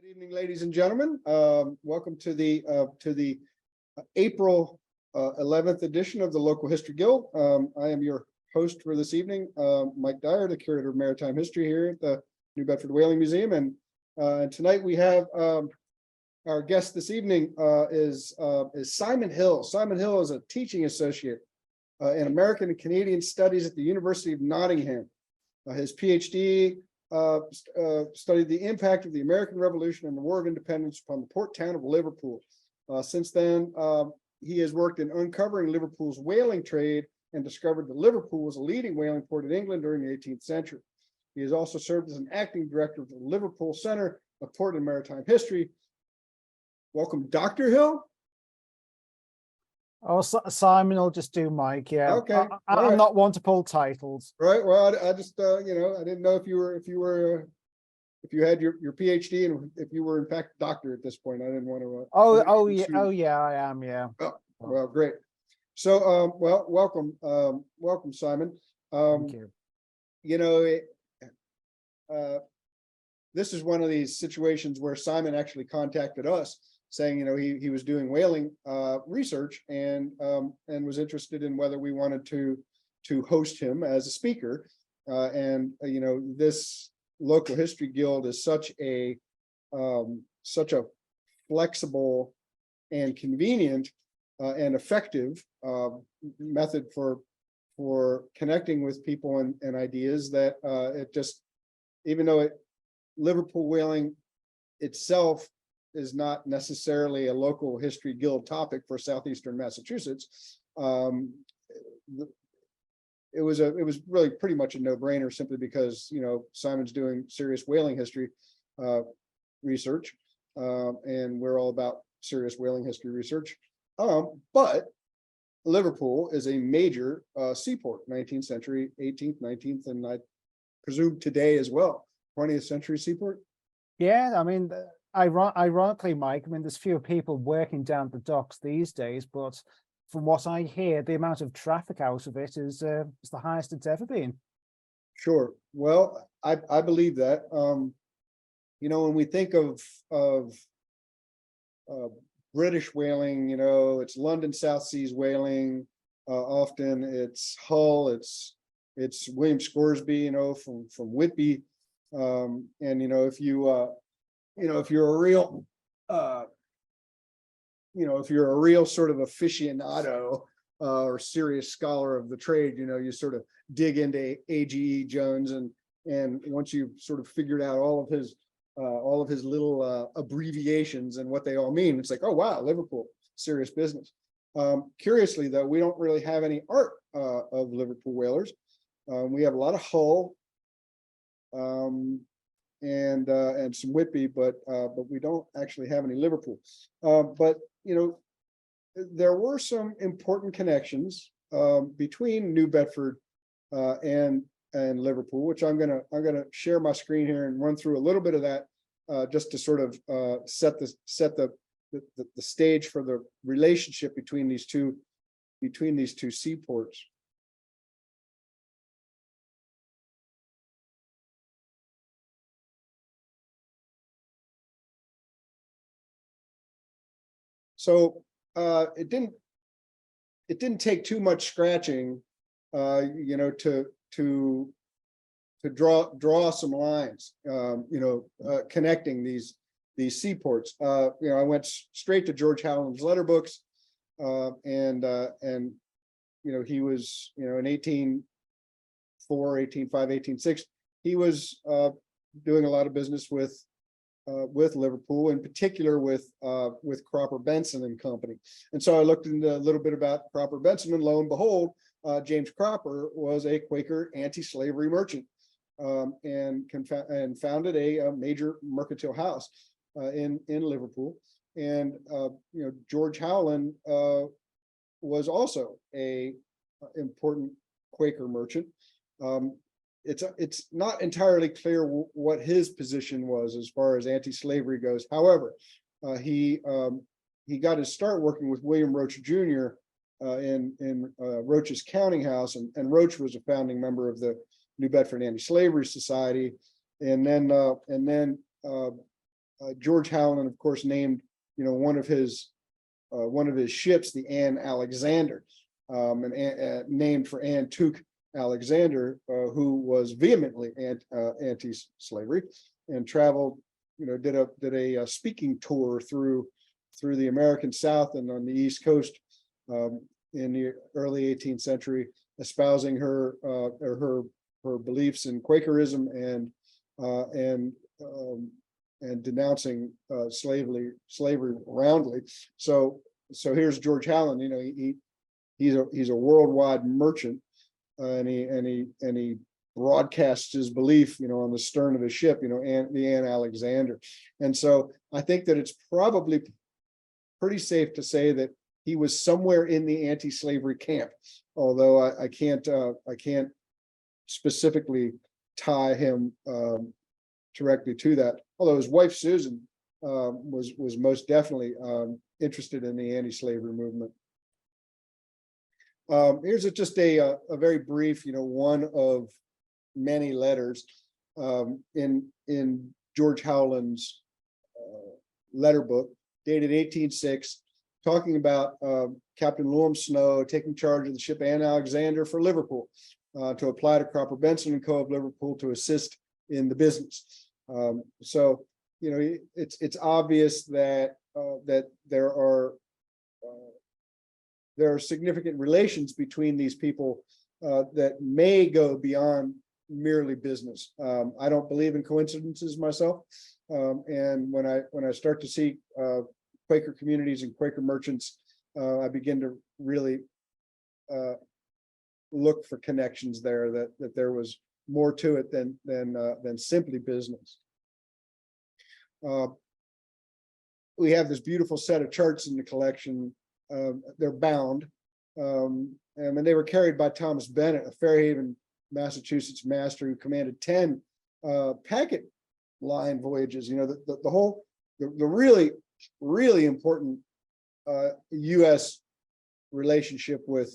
Evening, ladies and gentlemen. Welcome to the April 11th edition of the Local History Guild. I am your host for this evening, Mike Dyer, the Curator of Maritime History here at the New Bedford Whaling Museum. And tonight we have our guest this evening is Simon Hill. Simon Hill is a teaching associate in American and Canadian Studies at the University of Nottingham. His PhD studied the impact of the American Revolution and the War of Independence upon the port town of Liverpool. Since then, he has worked in uncovering Liverpool's whaling trade and discovered that Liverpool was a leading whaling port in England during the 18th century. He has also served as an acting director of the Liverpool Center of Port and Maritime History. Welcome, Dr. Hill. Oh, Simon will just do Mike. Yeah. Okay. I'm not one to pull titles. Right. Well, I just I didn't know if you had your PhD and if you were in fact a doctor at this point. I didn't want to. Oh yeah, I am. Yeah. Oh, well, great. So, welcome, Simon. Thank you. This is one of these situations where Simon actually contacted us, saying, he was doing whaling research and was interested in whether we wanted to host him as a speaker. This Local History Guild is such a flexible and convenient and effective method for connecting with people and ideas that it just, even though Liverpool whaling itself is not necessarily a local history guild topic for southeastern Massachusetts. It was really pretty much a no-brainer, simply because Simon's doing serious whaling history research, and we're all about serious whaling history research. But Liverpool is a major seaport, 19th century, 18th, 19th, and I presume today as well, 20th century seaport. Yeah, I mean, ironically, Mike, I mean, there's fewer people working down at the docks these days, but from what I hear, the amount of traffic out of it is the highest it's ever been. Sure. Well, I believe that. When we think of British whaling, it's London South Seas whaling. Often it's Hull, it's William Scoresby, from Whitby. If you're a real if you're a real sort of aficionado or serious scholar of the trade, you sort of dig into AGE Jones, and once you've sort of figured out all of his little abbreviations and what they all mean, it's like, oh wow, Liverpool, serious business. Curiously though, we don't really have any art of Liverpool whalers. We have a lot of Hull and some Whitby, but we don't actually have any Liverpool. But there were some important connections between New Bedford and Liverpool, which I'm gonna share my screen here and run through a little bit of that, just to sort of set the stage for the relationship between these two seaports. So it didn't take too much scratching, to draw some lines, connecting these seaports. I went straight to George Howland's letter books, and he was, in 1804, 1805, 1806, he was doing a lot of business with Liverpool, in particular with Cropper Benson and Company. And so I looked into a little bit about Cropper Benson, and lo and behold, James Cropper was a Quaker anti-slavery merchant, and founded a major mercantile house in Liverpool. And George Howland was also a important Quaker merchant. It's not entirely clear what his position was as far as anti-slavery goes. However, he got his start working with William Roach Jr. In Roach's counting house, and Roach was a founding member of the New Bedford Anti-Slavery Society, and then George Howland, of course, named one of his ships the Anne Alexander, and named for Anne Tuke Alexander, who was vehemently anti-slavery and traveled, did a speaking tour through the American South and on the East Coast in the early 18th century, espousing her beliefs in Quakerism and denouncing slavery roundly. So here's George Howland. He's a worldwide merchant, and he broadcasts his belief, on the stern of his ship, the Anne Alexander. And so I think that it's probably pretty safe to say that he was somewhere in the anti-slavery camp, although I can't specifically tie him directly to that. Although his wife Susan was most definitely interested in the anti-slavery movement. Here's just a very brief, one of many letters in George Howland's letter book, dated 1806, talking about Captain Lewis Snow taking charge of the ship Anne Alexander for Liverpool, to apply to Cropper Benson and Co. of Liverpool to assist in the business. So it's obvious that there are significant relations between these people that may go beyond merely business. I don't believe in coincidences myself, and when I start to see Quaker communities and Quaker merchants, I begin to really look for connections there, that there was more to it than simply business. We have this beautiful set of charts in the collection. They're bound, and they were carried by Thomas Bennett, a Fairhaven, Massachusetts master who commanded 10 packet line voyages. The really important U.S. relationship with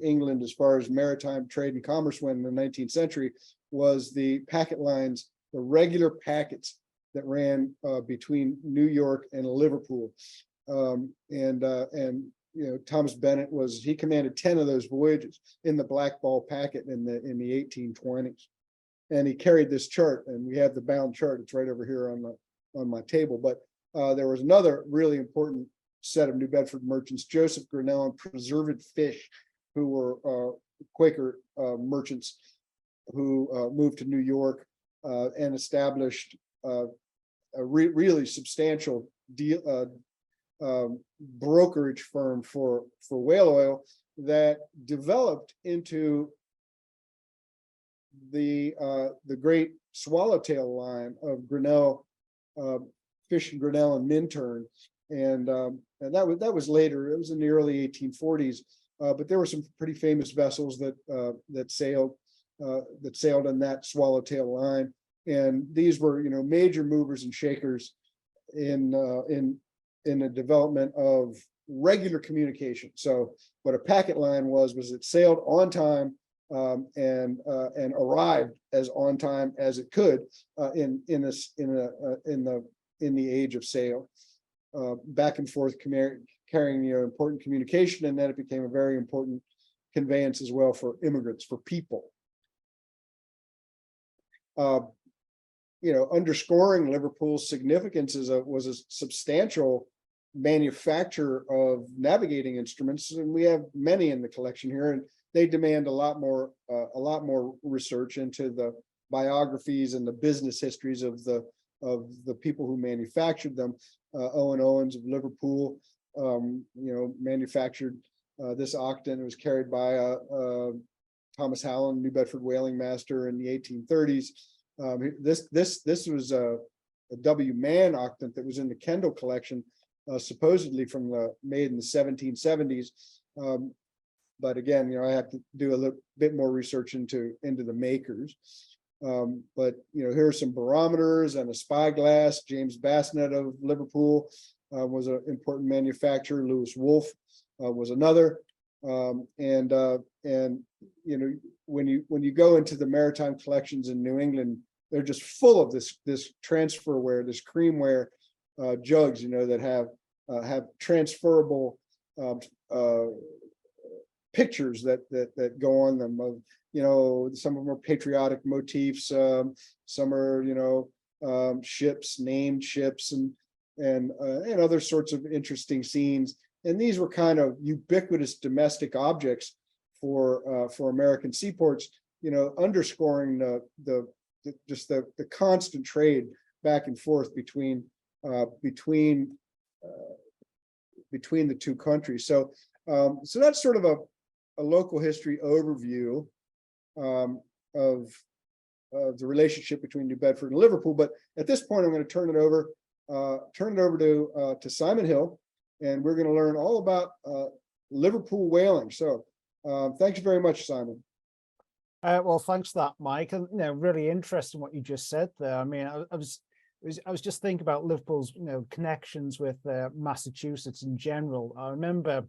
England as far as maritime trade and commerce went in the 19th century was the packet lines, the regular packets that ran between New York and Liverpool. Thomas Bennett he commanded 10 of those voyages in the Black Ball packet in the 1820s, and he carried this chart, and we have the bound chart. It's right over here on my table. But there was another really important set of New Bedford merchants, Joseph Grinnell and Preserved Fish, who were Quaker merchants who moved to New York and established a really substantial brokerage firm for whale oil that developed into the great swallowtail line of Grinnell, Fish and Grinnell and Minturn, and that was later. It was in the early 1840s, but there were some pretty famous vessels that sailed in that swallowtail line, and these were major movers and shakers in the development of regular communication. So what a packet line was it sailed on time and arrived as on time as it could in the age of sail, back and forth carrying important communication, and then it became a very important conveyance as well for immigrants, for people. Underscoring Liverpool's significance was a substantial manufacturer of navigating instruments, and we have many in the collection here, and they demand a lot more research into the biographies and the business histories of the people who manufactured them. Owen Owens of Liverpool, manufactured this octant. It was carried by Thomas Howland, New Bedford whaling master, in the 1830s. This was a W. Mann octant that was in the Kendall collection, supposedly made in the 1770s. But again, I have to do a little bit more research into the makers. But here are some barometers and a spyglass. James Bassnett of Liverpool was an important manufacturer. Lewis Wolfe was another. And when you go into the maritime collections in New England, they're just full of this transferware, this creamware jugs, that have transferable pictures that go on them of, some of them are patriotic motifs, some are ships, named ships, and other sorts of interesting scenes. And these were kind of ubiquitous domestic objects for American seaports, underscoring the constant trade back and forth between the two countries. So that's sort of a local history overview of the relationship between New Bedford and Liverpool. But at this point, I'm going to turn it over to Simon Hill, and we're going to learn all about Liverpool whaling. So thanks very much, Simon. Well, thanks for that, Mike. And really interesting what you just said there. I mean, I was just thinking about Liverpool's connections with Massachusetts in general. I remember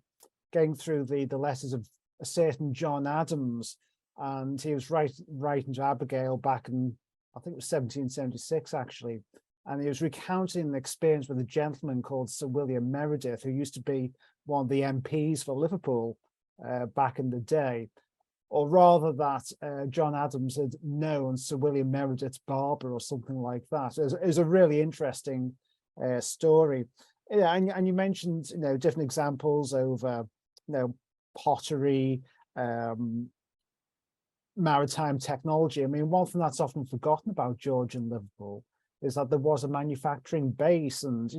going through the letters of a certain John Adams, and he was writing to Abigail back in, I think it was 1776 actually, and he was recounting an experience with a gentleman called Sir William Meredith, who used to be one of the MPs for Liverpool back in the day. Or rather that John Adams had known Sir William Meredith's barber or something like that. It was a really interesting story. Yeah, and you mentioned different examples of pottery, maritime technology. I mean, one thing that's often forgotten about George and Liverpool is that there was a manufacturing base, and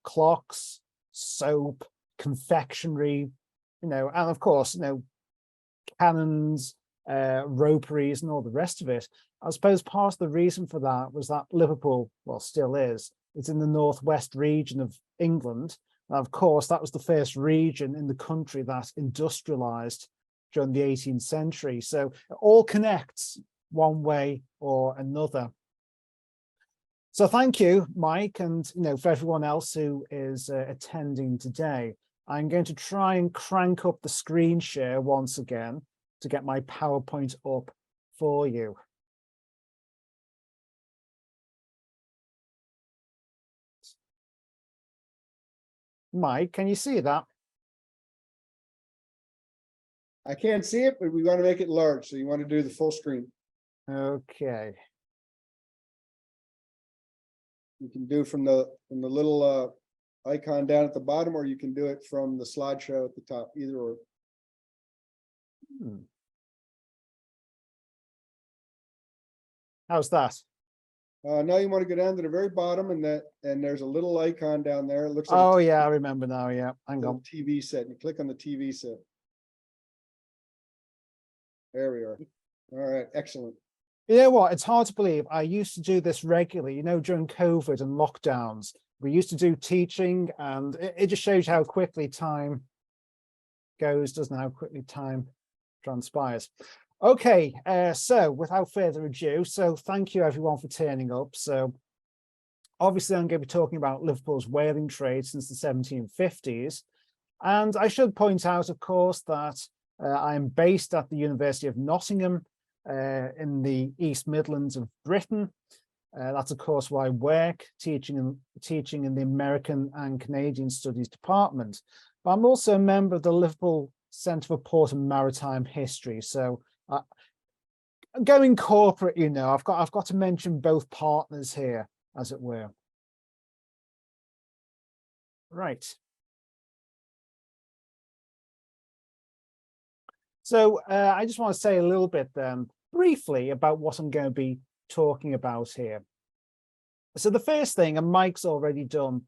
clocks, soap, confectionery, and of course cannons, roperies, and all the rest of it. I suppose part of the reason for that was that Liverpool, well, still is, it's in the northwest region of England. And of course, that was the first region in the country that industrialized during the 18th century. So it all connects one way or another. So thank you, Mike, and for everyone else who is attending today. I'm going to try and crank up the screen share once again to get my PowerPoint up for you. Mike, can you see that? I can't see it, but we want to make it large. So you want to do the full screen. Okay. You can do from the little icon down at the bottom, or you can do it from the slideshow at the top, either or. How's that? Now you want to go down to the very bottom, and there's a little icon down there. It looks like oh yeah, I remember now. Yeah, hang on. TV set. You click on the TV set. There we are. All right, excellent. You know what? It's hard to believe. I used to do this regularly. During COVID and lockdowns, we used to do teaching, and it just shows how quickly time goes, doesn't it? How quickly time transpires. Okay, so without further ado, so thank you everyone for turning up. So obviously I'm going to be talking about Liverpool's whaling trade since the 1750s. And I should point out, of course, that I'm based at the University of Nottingham in the East Midlands of Britain. That's, of course, where I work, teaching in the American and Canadian Studies Department. But I'm also a member of the Liverpool Centre for Port and Maritime History. So going corporate, I've got to mention both partners here, as it were. Right. So I just want to say a little bit briefly about what I'm going to be talking about here. So the first thing, and Mike's already done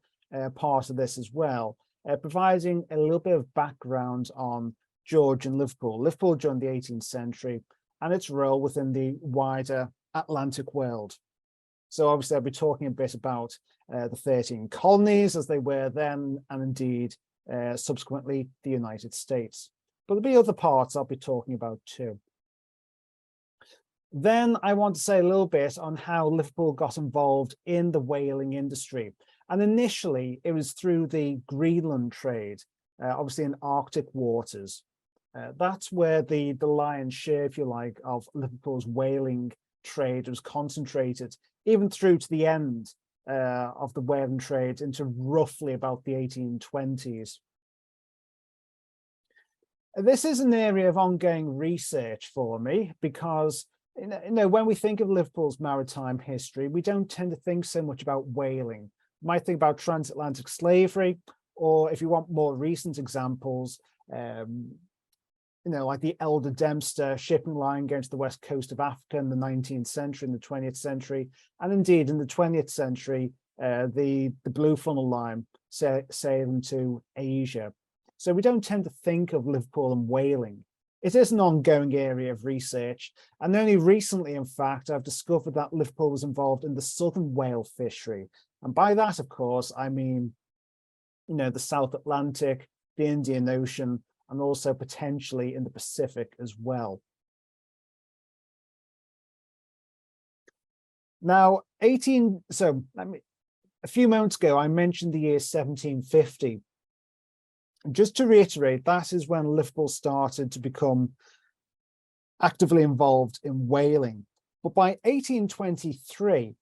part of this as well, providing a little bit of background on George and Liverpool during the 18th century and its role within the wider Atlantic world. So obviously I'll be talking a bit about the 13 colonies as they were then, and indeed subsequently the United States. But there'll be other parts I'll be talking about too. Then I want to say a little bit on how Liverpool got involved in the whaling industry. And initially it was through the Greenland trade, obviously in Arctic waters. That's where the lion's share, if you like, of Liverpool's whaling trade was concentrated even through to the end of the whaling trade into roughly about the 1820s. This is an area of ongoing research for me because, when we think of Liverpool's maritime history, we don't tend to think so much about whaling. We might think about transatlantic slavery, or if you want more recent examples, like the Elder Dempster shipping line going to the west coast of Africa in the 19th century, in the 20th century, and indeed in the 20th century, the Blue Funnel line sailing to Asia. So we don't tend to think of Liverpool and whaling. It is an ongoing area of research, and only recently, in fact, I've discovered that Liverpool was involved in the southern whale fishery. And by that, of course, I mean, the South Atlantic, the Indian Ocean, and also potentially in the Pacific as well. Now, a few moments ago, I mentioned the year 1750. Just to reiterate, that is when Liverpool started to become actively involved in whaling. But by 1823,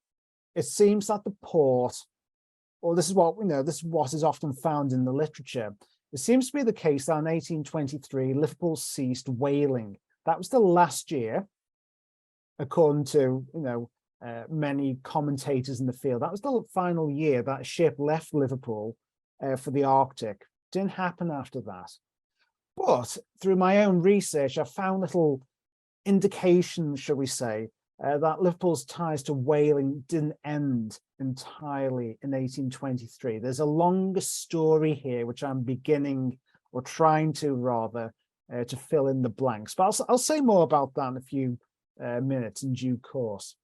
it seems that the port, or this is what we know, this is what is often found in the literature. It seems to be the case that in 1823, Liverpool ceased whaling. That was the last year, according to many commentators in the field. That was the final year that a ship left Liverpool for the Arctic. Didn't happen after that. But through my own research, I found little indications, shall we say, that Liverpool's ties to whaling didn't end entirely in 1823. There's a longer story here, which I'm beginning, or trying to rather, to fill in the blanks. But I'll say more about that in a few minutes in due course.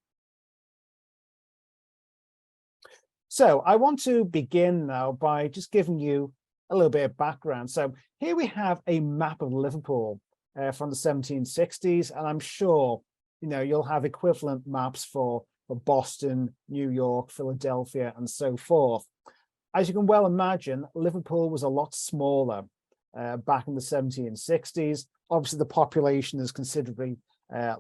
So I want to begin now by just giving you a little bit of background. So here we have a map of Liverpool from the 1760s, and I'm sure you'll have equivalent maps for Boston, New York, Philadelphia, and so forth. As you can well imagine, Liverpool was a lot smaller back in the 1760s. Obviously, the population is considerably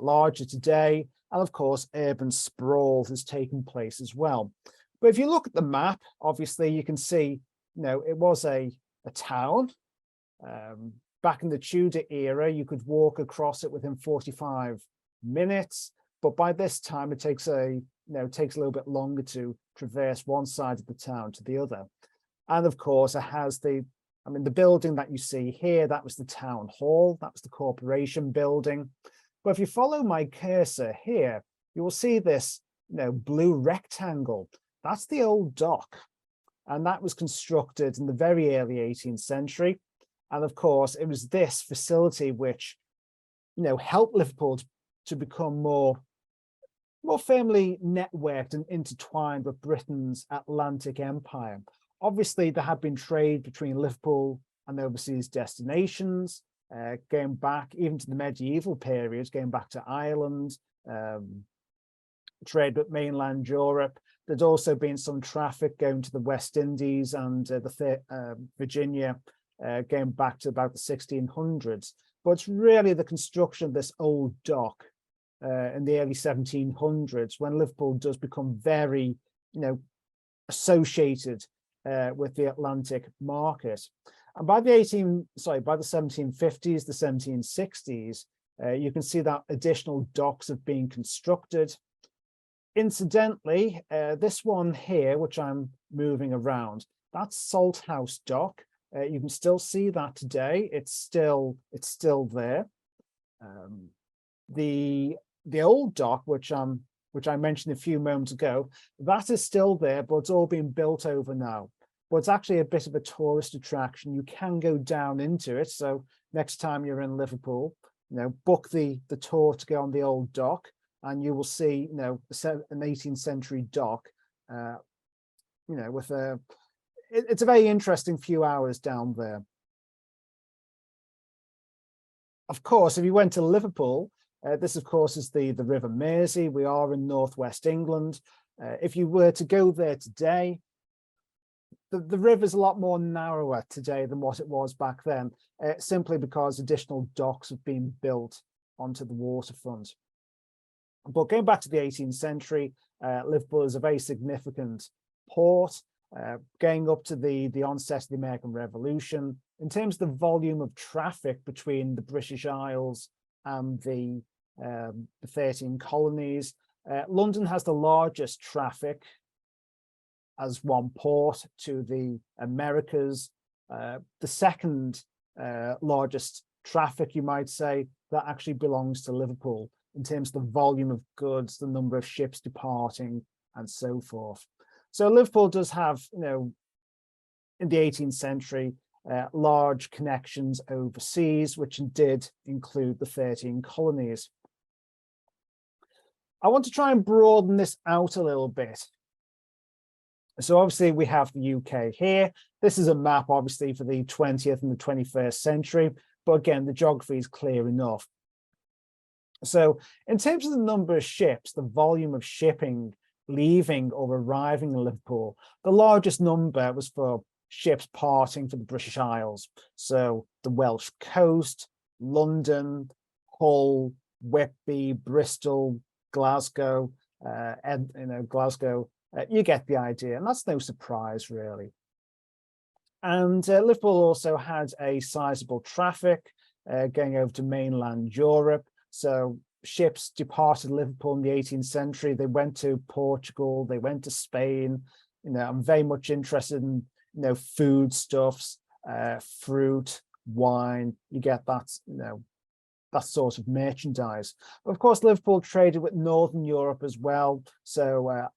larger today, and of course, urban sprawl has taken place as well. But if you look at the map, obviously, you can see it was a town. Back in the Tudor era, you could walk across it within 45 minutes, but by this time it takes a little bit longer to traverse one side of the town to the other. And of course, it has the building that you see here, that was the town hall, that was the corporation building. But if you follow my cursor here, you will see this blue rectangle. That's the old dock. And that was constructed in the very early 18th century. And of course, it was this facility which, helped Liverpool to become more firmly networked and intertwined with Britain's Atlantic empire. Obviously, there had been trade between Liverpool and overseas destinations, going back even to the medieval periods, going back to Ireland, trade with mainland Europe. There'd also been some traffic going to the West Indies and Virginia, going back to about the 1600s. But it's really the construction of this old dock in the early 1700s when Liverpool does become very, associated with the Atlantic market. And by the 1750s, the 1760s, you can see that additional docks have been constructed. Incidentally, this one here, which I'm moving around, that's Salthouse Dock. You can still see that today. It's still there. The old dock, which I mentioned a few moments ago, that is still there, but it's all been built over now. But it's actually a bit of a tourist attraction. You can go down into it. So next time you're in Liverpool, book the tour to go on the old dock, and you will see, an 18th century dock, with it's a very interesting few hours down there. Of course, if you went to Liverpool, this, of course, is the River Mersey. We are in northwest England. If you were to go there today, the river's a lot more narrower today than what it was back then, simply because additional docks have been built onto the waterfront. But going back to the 18th century, Liverpool is a very significant port. Going up to the onset of the American Revolution, in terms of the volume of traffic between the British Isles and the 13 colonies, London has the largest traffic as one port to the Americas. The second largest traffic, you might say, that actually belongs to Liverpool in terms of the volume of goods, the number of ships departing, and so forth. So Liverpool does have, in the 18th century, large connections overseas, which did include the 13 colonies. I want to try and broaden this out a little bit. So obviously we have the UK here. This is a map, obviously, for the 20th and the 21st century. But again, the geography is clear enough. So in terms of the number of ships, the volume of shipping leaving or arriving in Liverpool, the largest number was for ships parting for the British Isles. So the Welsh coast, London, Hull, Whitby, Bristol, Glasgow, Glasgow, you get the idea, and that's no surprise really. And Liverpool also had a sizable traffic going over to mainland Europe. So ships departed Liverpool in the 18th century. They went to Portugal, they went to Spain. I'm very much interested in, foodstuffs, fruit, wine. You get that, that sort of merchandise. Of course, Liverpool traded with Northern Europe as well. So,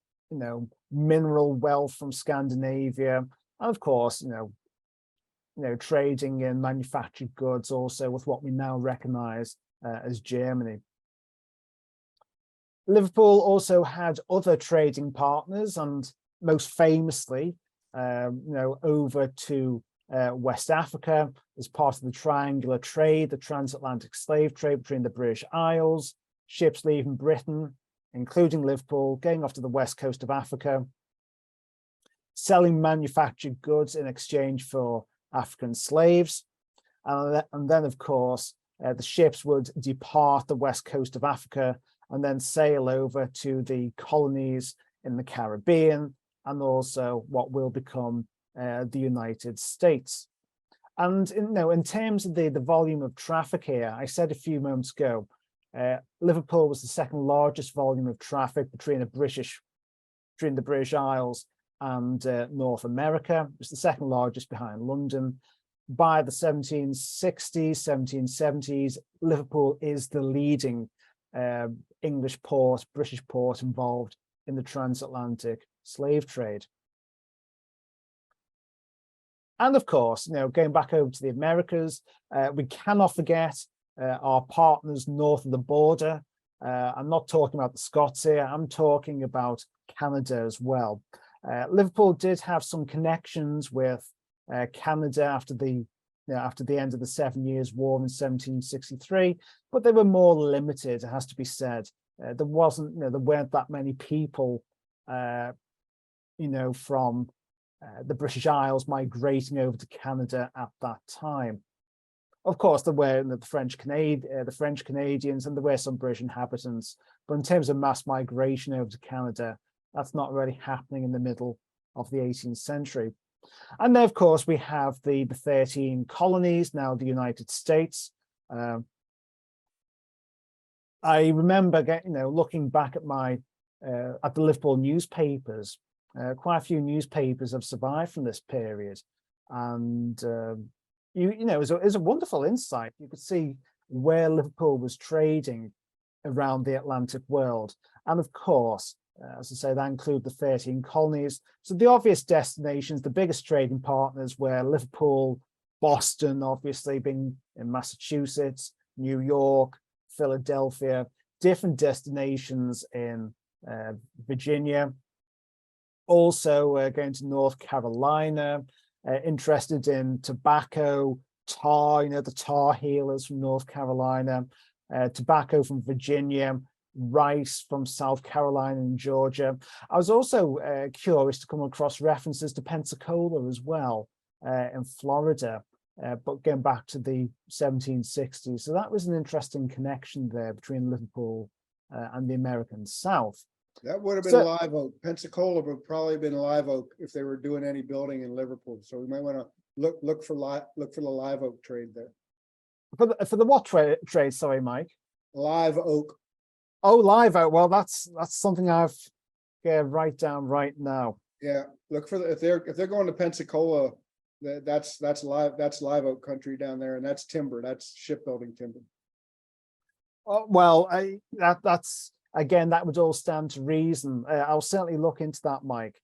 mineral wealth from Scandinavia. And of course, trading in manufactured goods also with what we now recognize as Germany. Liverpool also had other trading partners, and most famously, over to West Africa as part of the triangular trade, the transatlantic slave trade between the British Isles, ships leaving Britain, including Liverpool, going off to the west coast of Africa, selling manufactured goods in exchange for African slaves. And then, of course, the ships would depart the west coast of Africa and then sail over to the colonies in the Caribbean and also what will become the United States. And in terms of the volume of traffic here, I said a few moments ago, Liverpool was the second largest volume of traffic between the British Isles and North America. It was the second largest behind London. By the 1760s, 1770s, Liverpool is the leading English port, British port involved in the transatlantic slave trade. And of course, going back over to the Americas, we cannot forget our partners north of the border. I'm not talking about the Scots here, I'm talking about Canada as well. Liverpool did have some connections with Canada after the end of the 7 Years' War in 1763, but they were more limited, it has to be said. There weren't that many people, from the British Isles migrating over to Canada at that time. Of course, there were the French Canadians, and there were some British inhabitants, but in terms of mass migration over to Canada, that's not really happening in the middle of the 18th century. And then, of course, we have the 13 colonies, now the United States. I remember, looking back at at the Liverpool newspapers. Quite a few newspapers have survived from this period, and it was a wonderful insight. You could see where Liverpool was trading around the Atlantic world, and of course, as I say, that include the 13 colonies. So the obvious destinations, the biggest trading partners were Liverpool, Boston, obviously being in Massachusetts, New York, Philadelphia, different destinations in Virginia, also going to North Carolina, interested in tobacco, tar, the tar healers from North Carolina, tobacco from Virginia, rice from South Carolina and Georgia. I was also curious to come across references to Pensacola as well in Florida, but going back to the 1760s. So that was an interesting connection there between Liverpool and the American South. That would have been So live oak. Pensacola would probably have been live oak if they were doing any building in Liverpool. So we might want to look for the live oak trade there. for the what trade? Sorry, Mike. Live oak. Oh, live oak. Well, that's something I've write down right now. Yeah, look for if they're going to Pensacola, that's live oak country down there, and that's timber. That's shipbuilding timber. Well, that's again, that would all stand to reason. I'll certainly look into that, Mike.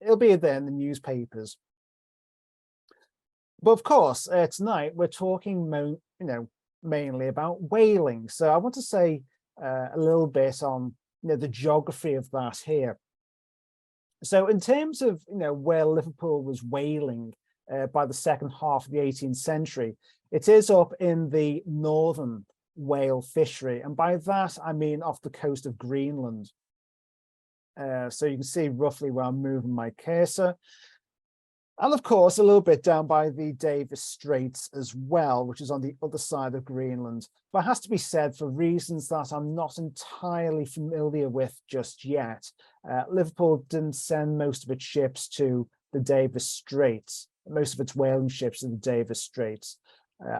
It'll be there in the newspapers. But of course, tonight we're talking, mainly about whaling. So I want to say a little bit on the geography of that here. So in terms of where Liverpool was whaling by the second half of the 18th century, it is up in the northern whale fishery, and by that I mean off the coast of Greenland. So you can see roughly where I'm moving my cursor. And of course, a little bit down by the Davis Straits as well, which is on the other side of Greenland. But it has to be said, for reasons that I'm not entirely familiar with just yet, Liverpool didn't send most of its ships to the Davis Straits, most of its whaling ships to the Davis Straits.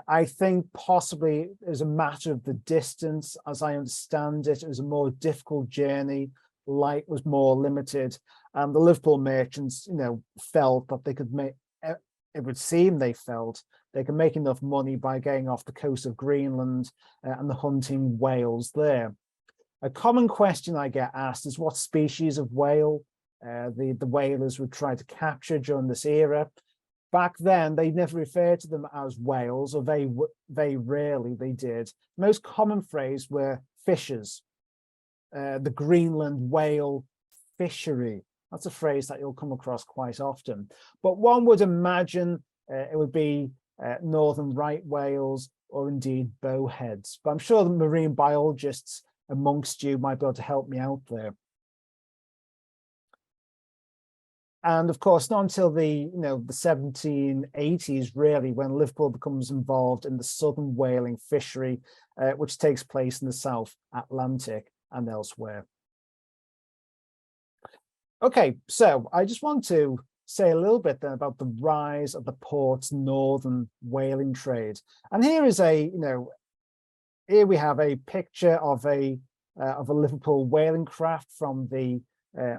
I think possibly it was a matter of the distance. As I understand it, it was a more difficult journey. Light was more limited, and the Liverpool merchants, felt that they could make. It would seem they felt they could make enough money by going off the coast of Greenland and hunting whales there. A common question I get asked is what species of whale the whalers would try to capture during this era. Back then, they never referred to them as whales, or very rarely they did. Most common phrase were fishers. The Greenland whale fishery. That's a phrase that you'll come across quite often. But one would imagine it would be northern right whales or indeed bowheads. But I'm sure the marine biologists amongst you might be able to help me out there. And of course, not until the 1780s, really, when Liverpool becomes involved in the southern whaling fishery, which takes place in the South Atlantic and elsewhere. Okay, so I just want to say a little bit then about the rise of the port's northern whaling trade. And here is here we have a picture of a Liverpool whaling craft from the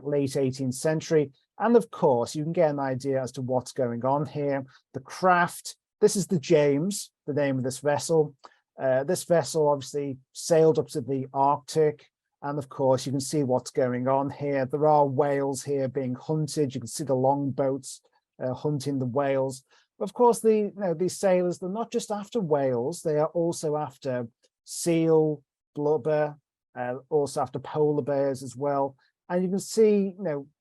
late 18th century. And of course, you can get an idea as to what's going on here. The craft, this is the James, the name of this vessel. This vessel obviously sailed up to the Arctic. And of course, you can see what's going on here. There are whales here being hunted. You can see the longboats hunting the whales. But of course, these sailors, they're not just after whales. They are also after seal, blubber, also after polar bears as well. And you can see,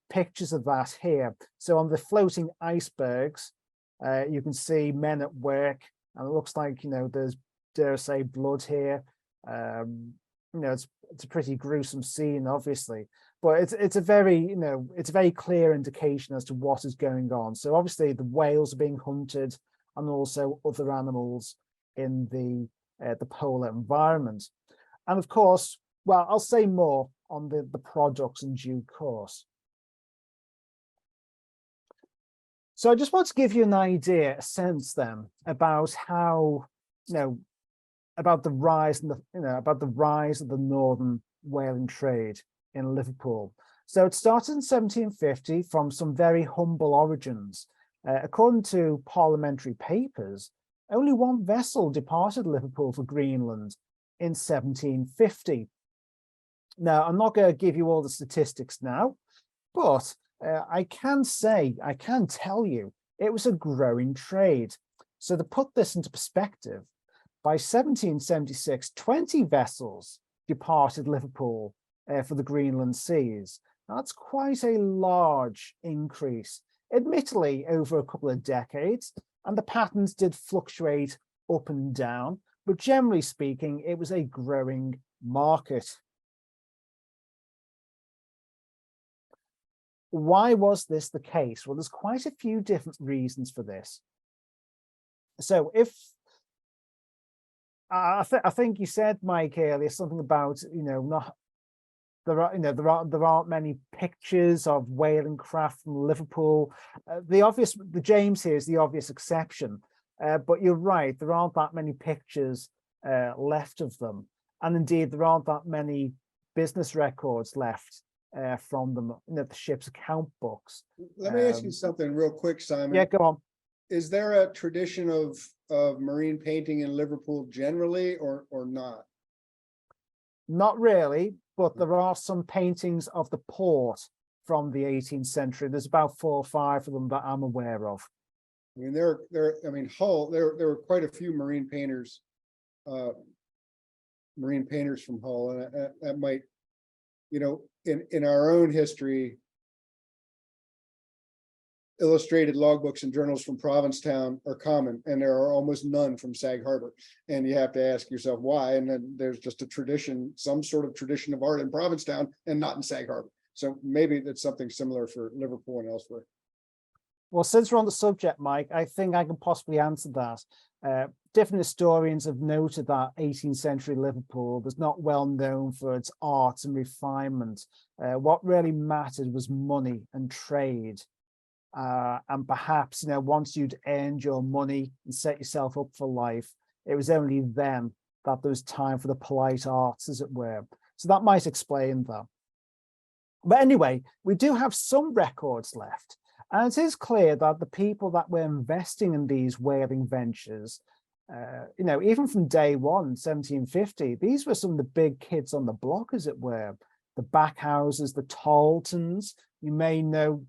pictures of that here. So on the floating icebergs, you can see men at work, and it looks like, there's, dare I say, blood here. It's a pretty gruesome scene, obviously, but it's a very it's a very clear indication as to what is going on. So obviously the whales are being hunted, and also other animals in the polar environment. And of course, well, I'll say more on the products in due course. So I just want to give you an idea, a sense then, about how about the rise and about the rise of the northern whaling trade in Liverpool. So it started in 1750 from some very humble origins. According to parliamentary papers, only one vessel departed Liverpool for Greenland in 1750. Now, I'm not going to give you all the statistics now, but I can tell you it was a growing trade. So to put this into perspective, by 1776, 20 vessels departed Liverpool for the Greenland seas. That's quite a large increase, admittedly over a couple of decades, and the patterns did fluctuate up and down, but generally speaking, it was a growing market. Why was this the case? Well, there's quite a few different reasons for this. So if I think you said, Mike, earlier something about, not there are, there aren't many pictures of whaling craft from Liverpool. The James here is the obvious exception, but you're right, there aren't that many pictures left of them, and indeed there aren't that many business records left from them. The ship's account books. Let me ask you something real quick, Simon. Yeah, go on. Is there a tradition of marine painting in Liverpool generally, or not? Not really, but there are some paintings of the port from the 18th century. There's about 4 or 5 of them that I'm aware of. I mean, I mean, Hull, there were quite a few marine painters from Hull, and that might, in our own history, illustrated logbooks and journals from Provincetown are common, and there are almost none from Sag Harbor. And you have to ask yourself why. And then there's just a tradition, some sort of tradition of art in Provincetown and not in Sag Harbor. So maybe that's something similar for Liverpool and elsewhere. Well, since we're on the subject, Mike, I think I can possibly answer that. Different historians have noted that 18th century Liverpool was not well known for its arts and refinement. What really mattered was money and trade. And perhaps, once you'd earned your money and set yourself up for life, it was only then that there was time for the polite arts, as it were. So that might explain that. But anyway, we do have some records left. And it is clear that the people that were investing in these whaling ventures, even from day one, 1750, these were some of the big kids on the block, as it were. The Backhouses, the Taltons. You may know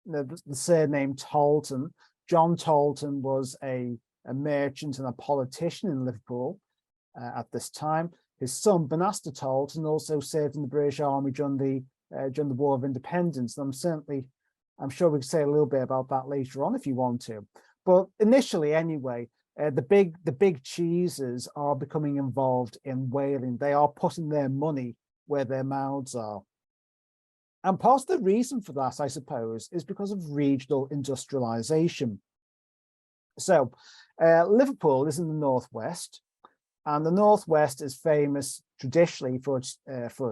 the surname Talton. John Talton was a merchant and a politician in Liverpool at this time. His son, Banastre Talton, also served in the British Army during the War of Independence. And I'm sure we can say a little bit about that later on if you want to. But initially, anyway, the big cheeses are becoming involved in whaling. They are putting their money where their mouths are. And part of the reason for that, I suppose, is because of regional industrialization. So Liverpool is in the northwest, and the northwest is famous traditionally for its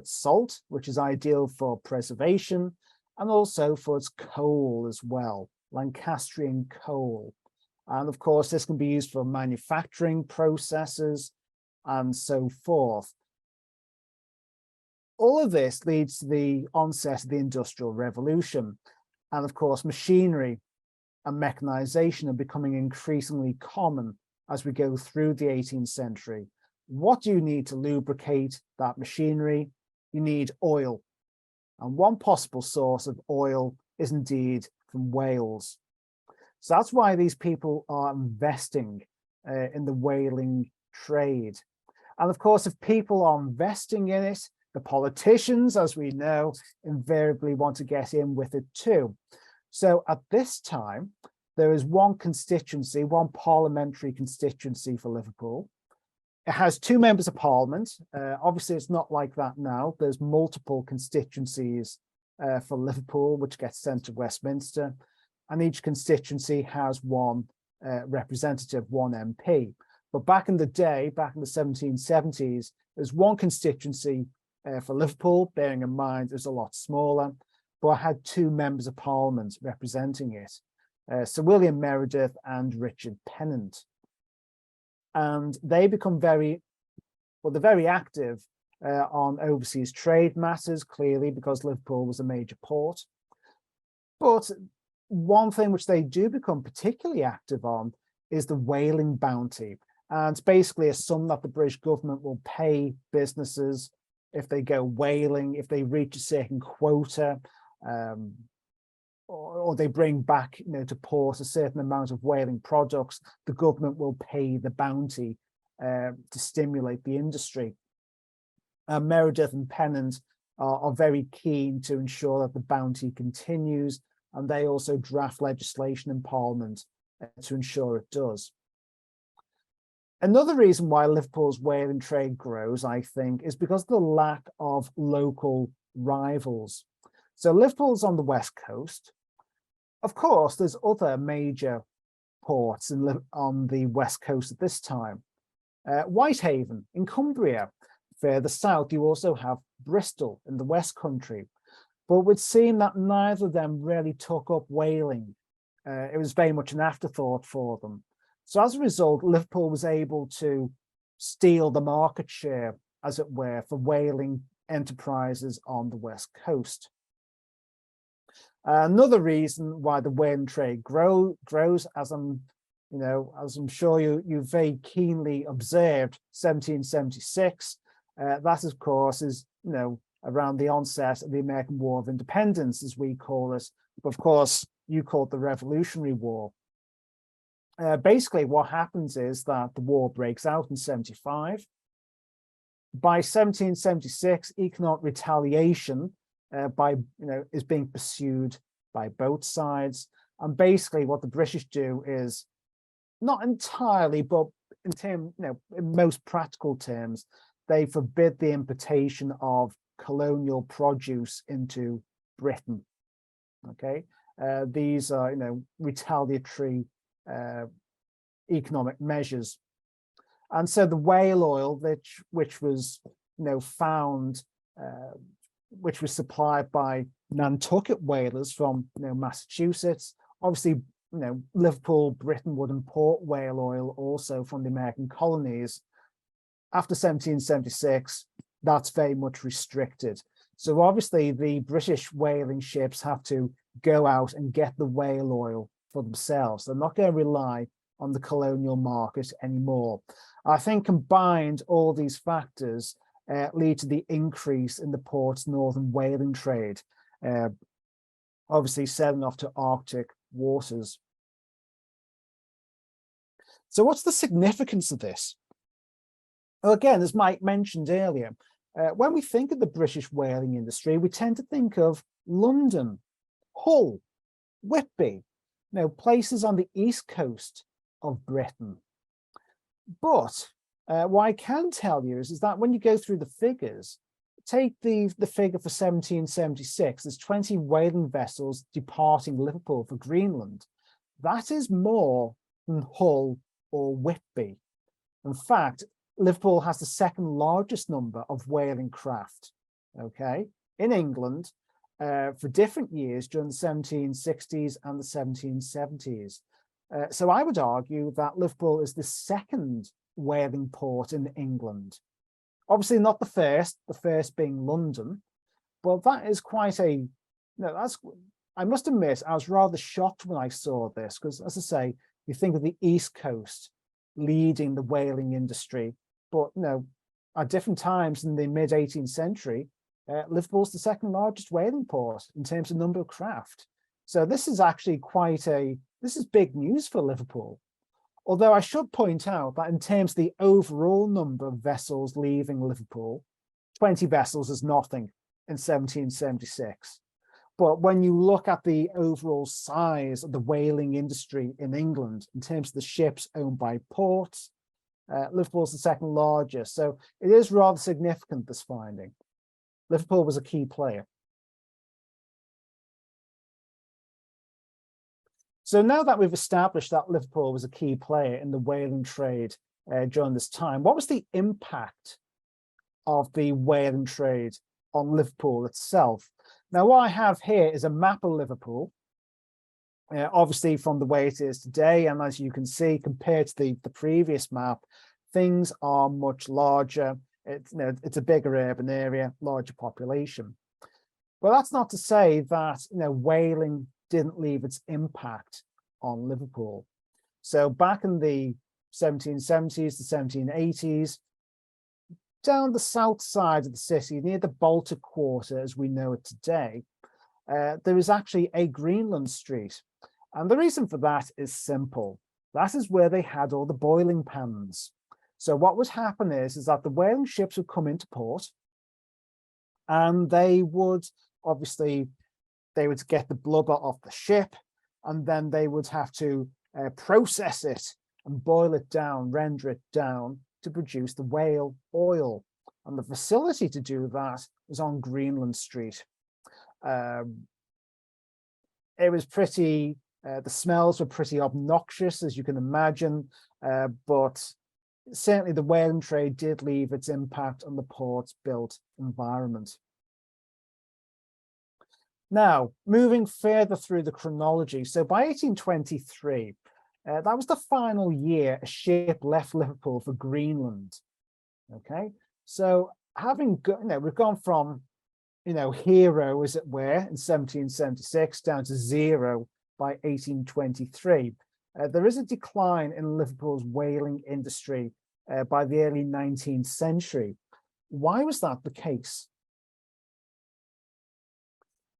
salt, which is ideal for preservation, and also for its coal as well, Lancastrian coal. And of course, this can be used for manufacturing processes and so forth. All of this leads to the onset of the Industrial Revolution. And of course, machinery and mechanization are becoming increasingly common as we go through the 18th century. What do you need to lubricate that machinery? You need oil. And one possible source of oil is indeed from whales. So that's why these people are investing in the whaling trade. And of course, if people are investing in it, the politicians, as we know, invariably want to get in with it too. So at this time, there is one constituency, one parliamentary constituency for Liverpool. It has 2 members of parliament. Obviously, it's not like that now. There's multiple constituencies for Liverpool, which gets sent to Westminster. And each constituency has one representative, one MP. But back in the day, back in the 1770s, there's one constituency for Liverpool, bearing in mind it was a lot smaller, but I had 2 members of parliament representing it, Sir William Meredith and Richard Pennant. And they become they're very active on overseas trade matters, clearly, because Liverpool was a major port. But one thing which they do become particularly active on is the whaling bounty. And it's basically a sum that the British government will pay businesses if they go whaling, if they reach a certain quota, or they bring back, to port a certain amount of whaling products, the government will pay the bounty to stimulate the industry. Meredith and Pennant are very keen to ensure that the bounty continues, and they also draft legislation in Parliament to ensure it does. Another reason why Liverpool's whaling trade grows, I think, is because of the lack of local rivals. So Liverpool's on the west coast. Of course, there's other major ports on the west coast at this time. Whitehaven in Cumbria. Further south, you also have Bristol in the West Country. But it would seem that neither of them really took up whaling. It was very much an afterthought for them. So as a result, Liverpool was able to steal the market share, as it were, for whaling enterprises on the West Coast. Another reason why the whaling trade grows, as I'm sure you've very keenly observed, 1776. That, of course, is around the onset of the American War of Independence, as we call it. But of course, you call it the Revolutionary War. Basically, what happens is that the war breaks out in 75. By 1776, economic retaliation is being pursued by both sides. And basically, what the British do is, not entirely, but in most practical terms, they forbid the importation of colonial produce into Britain. Okay, these are retaliatory economic measures, and so the whale oil, which was found, which was supplied by Nantucket whalers from Massachusetts. Obviously, Liverpool, Britain would import whale oil also from the American colonies. After 1776, that's very much restricted. So obviously the British whaling ships have to go out and get the whale oil for themselves. They're not going to rely on the colonial market anymore. I think combined, all these factors lead to the increase in the port's northern whaling trade, obviously sailing off to Arctic waters. So what's the significance of this? Well, again, as Mike mentioned earlier, when we think of the British whaling industry, we tend to think of London, Hull, Whitby, places on the east coast of Britain. But what I can tell you is that when you go through the figures, take the figure for 1776, there's 20 whaling vessels departing Liverpool for Greenland. That is more than Hull or Whitby. In fact, Liverpool has the second largest number of whaling craft, okay, in England for different years during the 1760s and the 1770s. So I would argue that Liverpool is the second whaling port in England. Obviously not the first being London, but that is quite a, I must admit, I was rather shocked when I saw this, because as I say, you think of the East Coast leading the whaling industry, but at different times in the mid-18th century, Liverpool's the second largest whaling port in terms of number of craft. So this is actually this is big news for Liverpool. Although I should point out that in terms of the overall number of vessels leaving Liverpool, 20 vessels is nothing in 1776. But when you look at the overall size of the whaling industry in England, in terms of the ships owned by ports, Liverpool's the second largest. So it is rather significant, this finding. Liverpool was a key player. So now that we've established that Liverpool was a key player in the whaling trade during this time, what was the impact of the whaling trade on Liverpool itself? Now, what I have here is a map of Liverpool, obviously from the way it is today. And as you can see, compared to the previous map, things are much larger. It's a bigger urban area, larger population. But that's not to say that whaling didn't leave its impact on Liverpool. So back in the 1770s to 1780s, down the south side of the city, near the Baltic Quarter as we know it today, there is actually a Greenland Street. And the reason for that is simple. That is where they had all the boiling pans. So what would happen is that the whaling ships would come into port, and they would obviously, they would get the blubber off the ship, and then they would have to process it and boil it down, render it down to produce the whale oil. And the facility to do that was on Greenland Street. It was pretty, the smells were pretty obnoxious, as you can imagine, but certainly the whaling trade did leave its impact on the port's built environment. Now, moving further through the chronology, so by 1823, that was the final year a ship left Liverpool for Greenland. Okay, so we've gone from, hero, as it were, in 1776 down to zero by 1823. There is a decline in Liverpool's whaling industry by the early 19th century. Why was that the case?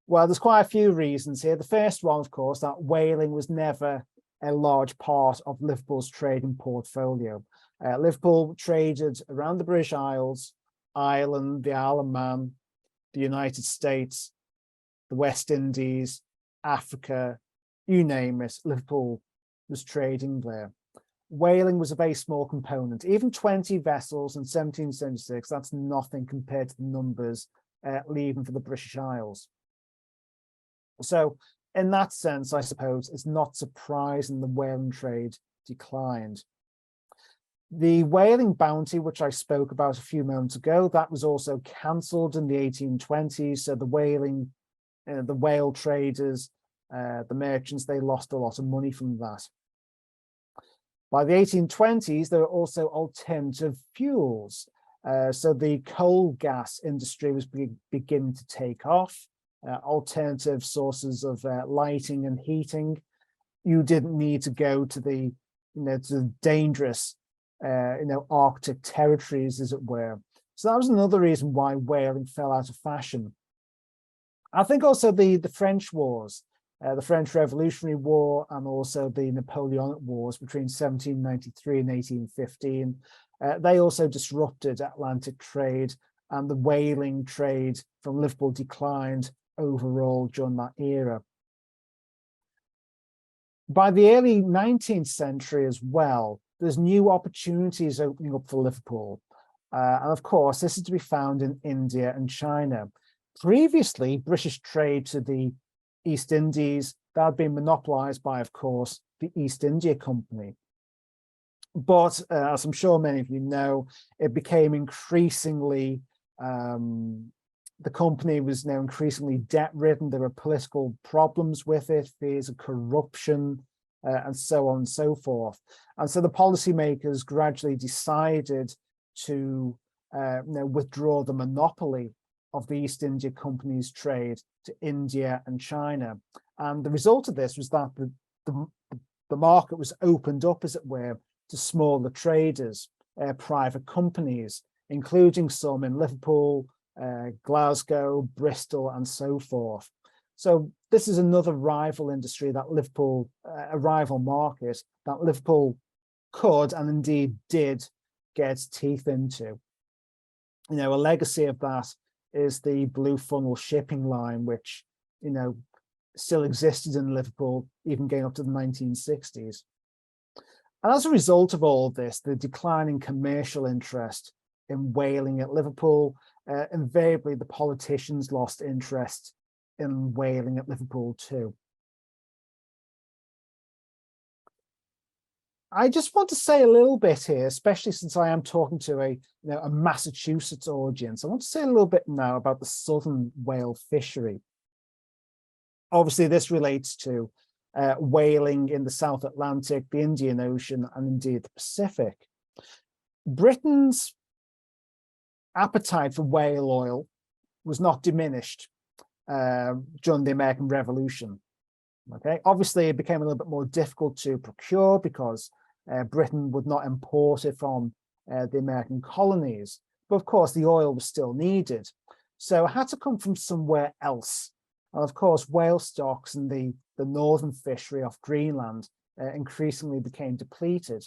Well, there's quite a few reasons here. The first one, of course, that whaling was never a large part of Liverpool's trading portfolio. Liverpool traded around the British Isles, Ireland, the Isle of Man, the United States, the West Indies, Africa, you name it, Liverpool was trading there. Whaling was a very small component. Even 20 vessels in 1776, that's nothing compared to the numbers leaving for the British Isles. So in that sense, I suppose it's not surprising the whaling trade declined. The whaling bounty, which I spoke about a few moments ago, that was also cancelled in the 1820s. So the whale traders, the merchants, they lost a lot of money from that. By the 1820s, there were also alternative fuels. So the coal gas industry was beginning to take off. Alternative sources of lighting and heating. You didn't need to go to the, to the dangerous, Arctic territories, as it were. So that was another reason why whaling fell out of fashion. I think also the French wars, the French Revolutionary War, and also the Napoleonic Wars between 1793 and 1815, they also disrupted Atlantic trade, and the whaling trade from Liverpool declined overall during that era. By the early 19th century as well, there's new opportunities opening up for Liverpool. And of course, this is to be found in India and China. Previously, British trade to the East Indies, that had been monopolized by, of course, the East India Company. But as I'm sure many of you know, it became increasingly the company was now increasingly debt-ridden. There were political problems with it, fears of corruption, and so on and so forth. And so the policymakers gradually decided to withdraw the monopoly of the East India Company's trade to India and China. And the result of this was that the market was opened up, as it were, to smaller traders, private companies, including some in Liverpool, Glasgow, Bristol, and so forth. So this is another rival industry that Liverpool, a rival market that Liverpool could and indeed did get its teeth into. A legacy of that is the Blue Funnel shipping line, which, still existed in Liverpool, even going up to the 1960s. And as a result of all this, the declining commercial interest in whaling at Liverpool, invariably the politicians lost interest in whaling at Liverpool too. I just want to say a little bit here, especially since I am talking to a Massachusetts audience. I want to say a little bit now about the southern whale fishery. Obviously, this relates to whaling in the South Atlantic, the Indian Ocean, and indeed the Pacific. Britain's appetite for whale oil was not diminished during the American Revolution. Okay, obviously it became a little bit more difficult to procure because Britain would not import it from the American colonies, but of course the oil was still needed, so it had to come from somewhere else. And of course, whale stocks in the northern fishery off Greenland increasingly became depleted.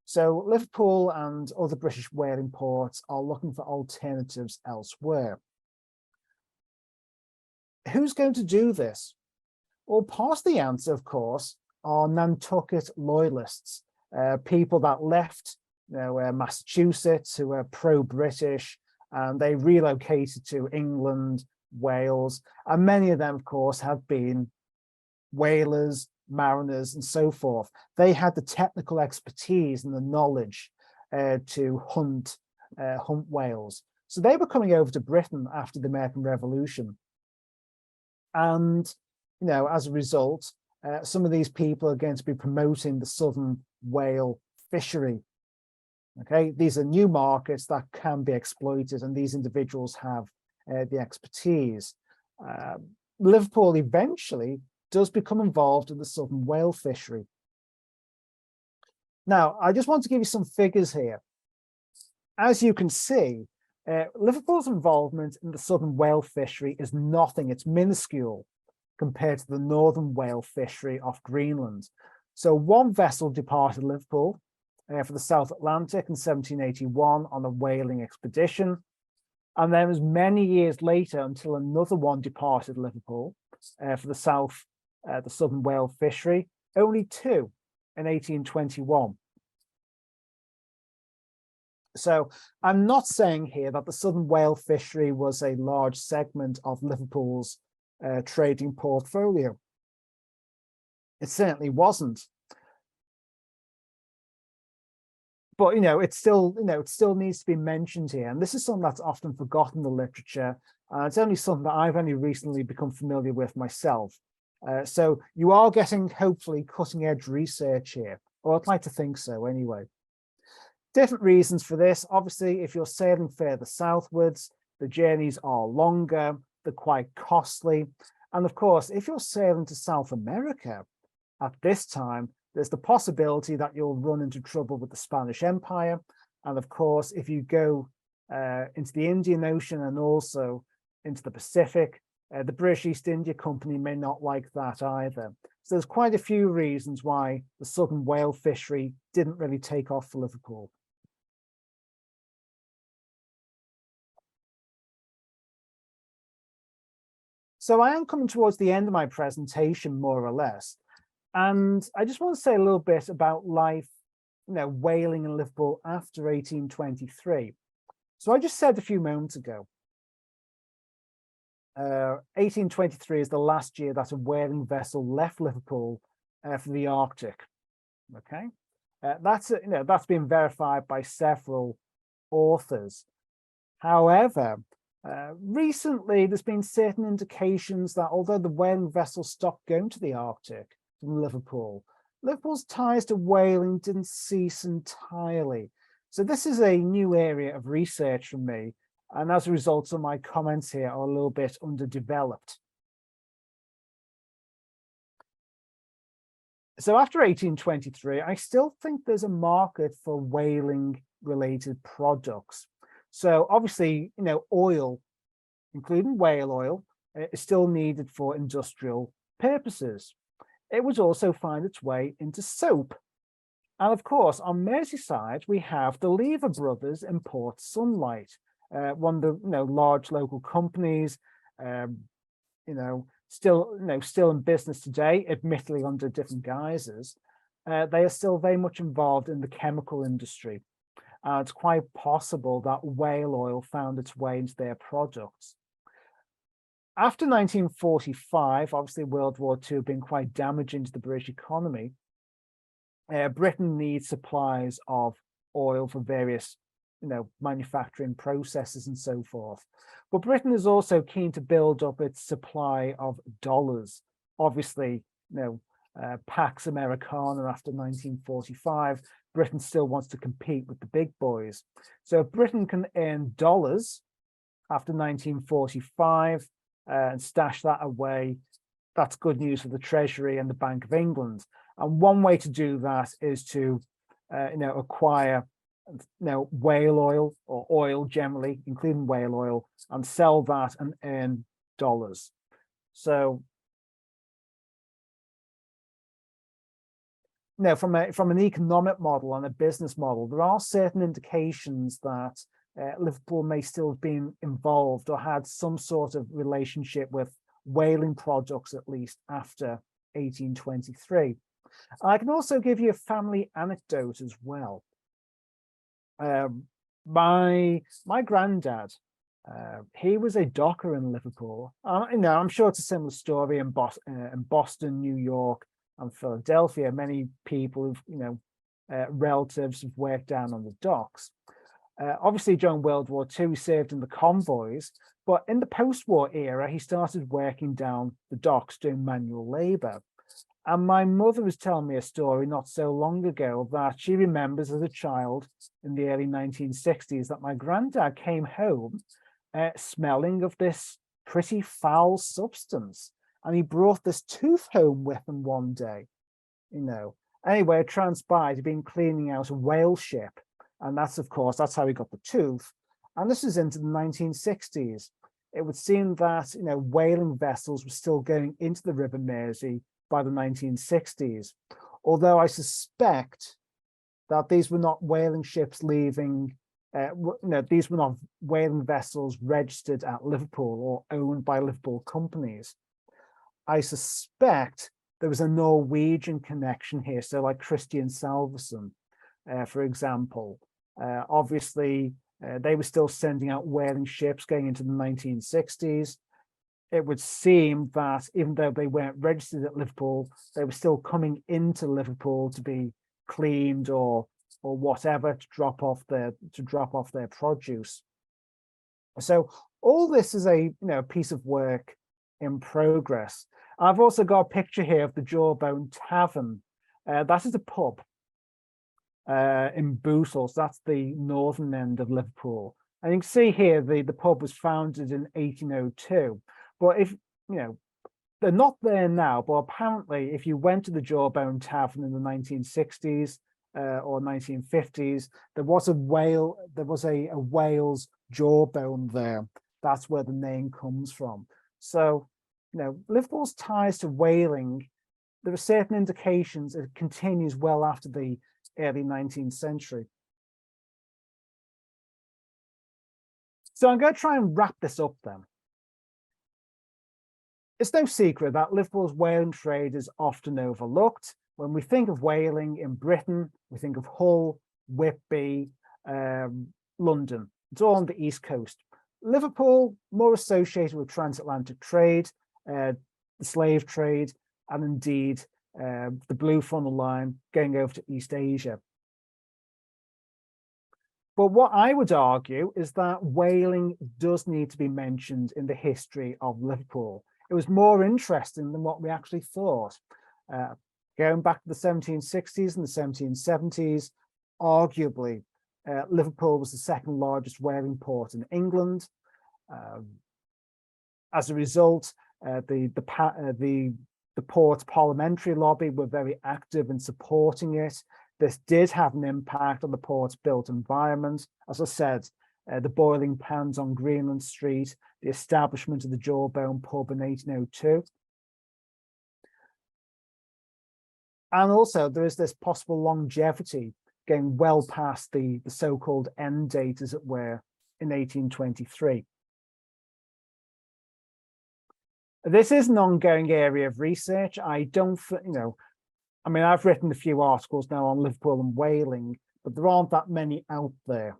So Liverpool and other British whaling ports are looking for alternatives elsewhere. Who's going to do this? Well, part of the answer, of course, are Nantucket loyalists, people that left Massachusetts, who were pro-British, and they relocated to England, Wales, and many of them, of course, have been whalers, mariners, and so forth. They had the technical expertise and the knowledge to hunt whales. So they were coming over to Britain after the American Revolution. And, as a result, some of these people are going to be promoting the southern whale fishery. Okay, these are new markets that can be exploited, and these individuals have the expertise. Liverpool eventually does become involved in the southern whale fishery. Now, I just want to give you some figures here. As you can see, Liverpool's involvement in the southern whale fishery is nothing. It's minuscule compared to the northern whale fishery off Greenland. So one vessel departed Liverpool for the South Atlantic in 1781 on a whaling expedition. And then it was many years later until another one departed Liverpool for the southern whale fishery, only two in 1821. So I'm not saying here that the southern whale fishery was a large segment of Liverpool's trading portfolio. It certainly wasn't. But it still needs to be mentioned here, and this is something that's often forgotten in the literature. It's only something that I've only recently become familiar with myself. So you are getting, hopefully, cutting-edge research here, or I'd like to think so anyway. Different reasons for this. Obviously, if you're sailing further southwards, the journeys are longer, they're quite costly, and of course, if you're sailing to South America at this time, there's the possibility that you'll run into trouble with the Spanish Empire. And of course, if you go into the Indian Ocean and also into the Pacific, the British East India Company may not like that either. So there's quite a few reasons why the southern whale fishery didn't really take off for Liverpool. So I am coming towards the end of my presentation, more or less. And I just want to say a little bit about life, whaling in Liverpool after 1823. So I just said a few moments ago, 1823 is the last year that a whaling vessel left Liverpool for the Arctic. Okay, that's been verified by several authors. However, recently there's been certain indications that although the whaling vessel stopped going to the Arctic from Liverpool, Liverpool's ties to whaling didn't cease entirely. So this is a new area of research for me, and as a result, some of my comments here are a little bit underdeveloped. So after 1823, I still think there's a market for whaling-related products. So obviously, oil, including whale oil, is still needed for industrial purposes. It would also find its way into soap. And of course, on Merseyside, we have the Lever brothers import Sunlight, one of the large local companies, still in business today, admittedly under different guises. They are still very much involved in the chemical industry. It's quite possible that whale oil found its way into their products. After 1945, obviously World War II had been quite damaging to the British economy. Britain needs supplies of oil for various, manufacturing processes and so forth. But Britain is also keen to build up its supply of dollars. Obviously, Pax Americana after 1945, Britain still wants to compete with the big boys. So if Britain can earn dollars after 1945, and stash that away, that's good news for the Treasury and the Bank of England. And one way to do that is to, acquire, whale oil or oil generally, including whale oil, and sell that and earn dollars. So, from an economic model and a business model, there are certain indications that Liverpool may still have been involved or had some sort of relationship with whaling products, at least after 1823. I can also give you a family anecdote as well. My granddad, he was a docker in Liverpool. I'm sure it's a similar story in Boston, New York, and Philadelphia. Many people who've relatives have worked down on the docks. Obviously, during World War II, he served in the convoys, but in the post-war era, he started working down the docks doing manual labor. And my mother was telling me a story not so long ago that she remembers as a child in the early 1960s that my granddad came home smelling of this pretty foul substance. And he brought this tooth home with him one day, you know. Anyway, it transpired he'd been cleaning out a whale ship. And that's, of course, that's how he got the tooth. And this is into the 1960s. It would seem that, you know, whaling vessels were still going into the River Mersey by the 1960s. Although I suspect that these were not whaling ships leaving, these were not whaling vessels registered at Liverpool or owned by Liverpool companies. I suspect there was a Norwegian connection here. So like Christian Salvesen, for example, obviously they were still sending out whaling ships going into the 1960s. It would seem that even though they weren't registered at Liverpool, they were still coming into Liverpool to be cleaned or whatever to drop off their produce. So all this is a piece of work in progress. I've also got a picture here of the Jawbone Tavern. That is a pub in Bootle. So that's the northern end of Liverpool. And you can see here the pub was founded in 1802. But if they're not there now, but apparently if you went to the Jawbone Tavern in the 1960s or 1950s, there was a whale's jawbone there. That's where the name comes from. So, Liverpool's ties to whaling, there are certain indications it continues well after the early 19th century. So I'm going to try and wrap this up then. It's no secret that Liverpool's whaling trade is often overlooked. When we think of whaling in Britain, we think of Hull, Whitby, London. It's all on the East Coast. Liverpool, more associated with transatlantic trade, the slave trade, and indeed the Blue Funnel Line going over to East Asia. But what I would argue is that whaling does need to be mentioned in the history of Liverpool. It was more interesting than what we actually thought. Going back to the 1760s and the 1770s, arguably, Liverpool was the second largest whaling port in England. As a result, the port's parliamentary lobby were very active in supporting it. This did have an impact on the port's built environment. As I said, the boiling pans on Greenland Street, the establishment of the Jawbone pub in 1802. And also there is this possible longevity going well past the so-called end date, as it were, in 1823. This is an ongoing area of research. I don't, I mean, I've written a few articles now on Liverpool and whaling, but there aren't that many out there.